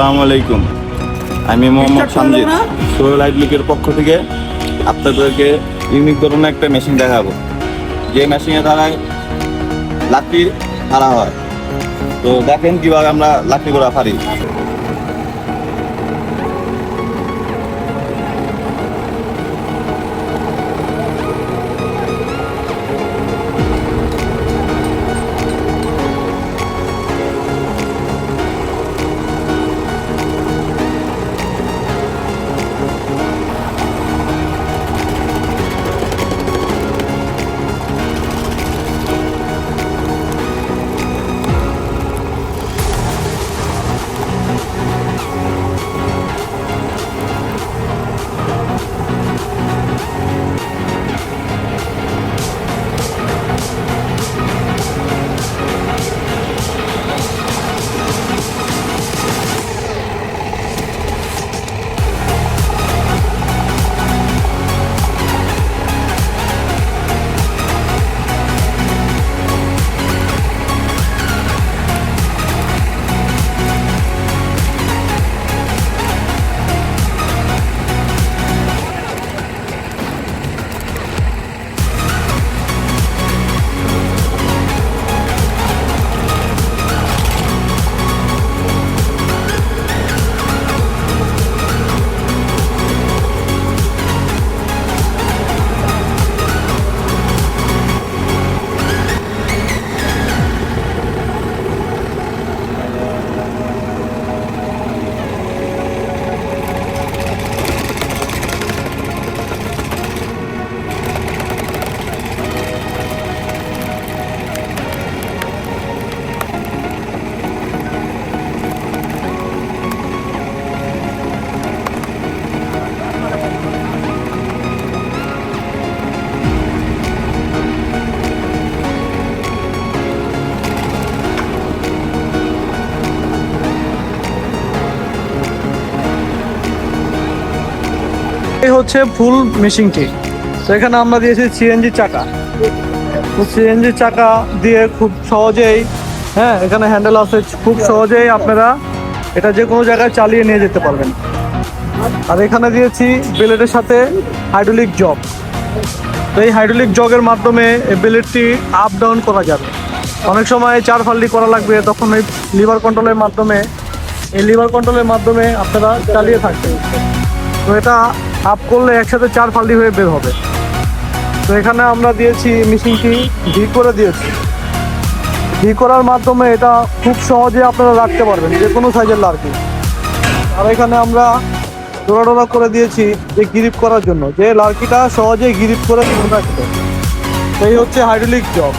আসসালামু আলাইকুম। আমি মোহাম্মদ সামজিদ সোহেল হাইড্রোলিকের পক্ষ থেকে আপনাদেরকে ইউনিক ধরনের একটা মেশিন দেখাবো, যে মেশিনের দ্বারায় লাকড়ি ফাড়া হয়। তো দেখেন কিভাবে আমরা লাকড়িগুলো ফাড়ি। এই হচ্ছে ফুল মেশিনটি। তো এখানে আমরা দিয়েছি সিএনজি চাকা। তো সিএনজি চাকা দিয়ে খুব সহজেই, এখানে হ্যান্ডেল আছে, খুব সহজেই আপনারা এটা যে কোনো জায়গায় চালিয়ে নিয়ে যেতে পারবেন। আর এখানে দিয়েছি ব্লেডের সাথে হাইড্রোলিক জগ। তো এই হাইড্রোলিক জগের মাধ্যমে এই ব্লেডটি আপ ডাউন করা যাবে। অনেক সময় 4 ফাল্টি করা লাগবে, তখন এই লিভার কন্ট্রোলের মাধ্যমে আপনারা চালিয়ে থাকবেন। তো এটা আপ করলে একসাথে 4 ফাল্টি হয়ে বের হবে। তো এখানে আমরা দিয়েছি মেশিনটি ভি করে দিয়েছি। ভি করার মাধ্যমে এটা খুব সহজে আপনারা রাখতে পারবেন যে কোনো সাইজের লার্কি। আর এখানে আমরা ডোরা করে দিয়েছি যে গ্রিপ করার জন্য, যে লার্কিটা সহজেই গ্রিপ করে রাখবে। এই হচ্ছে হাইড্রোলিক জগ।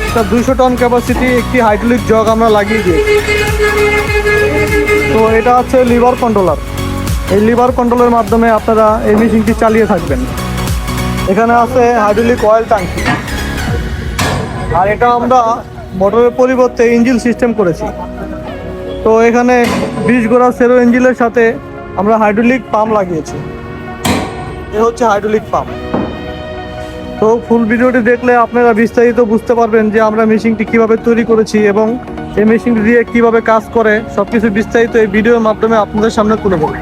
এটা 200 টন ক্যাপাসিটি একটি হাইড্রোলিক জগ আমরা লাগিয়ে দিয়েছি। তো এটা হচ্ছে লিভার কন্ট্রোলার। এই লিভার কন্ট্রোলের মাধ্যমে আপনারা এই মেশিনটি চালিয়ে থাকবেন। এখানে আছে হাইড্রোলিক অয়েল ট্যাঙ্কি। আর এটা আমরা মোটরের পরিবর্তে ইঞ্জিন সিস্টেম করেছি। তো এখানে 20 গোড়া সেরো ইঞ্জিনের সাথে আমরা হাইড্রোলিক পাম্প লাগিয়েছি। এ হচ্ছে হাইড্রোলিক পাম্প। তো ফুল ভিডিওটি দেখলে আপনারা বিস্তারিত বুঝতে পারবেন যে আমরা মেশিনটি কিভাবে তৈরি করেছি এবং এই মেশিনটি দিয়ে কিভাবে কাজ করে, সবকিছু বিস্তারিত এই ভিডিওর মাধ্যমে আপনাদের সামনে তুলে ধরব।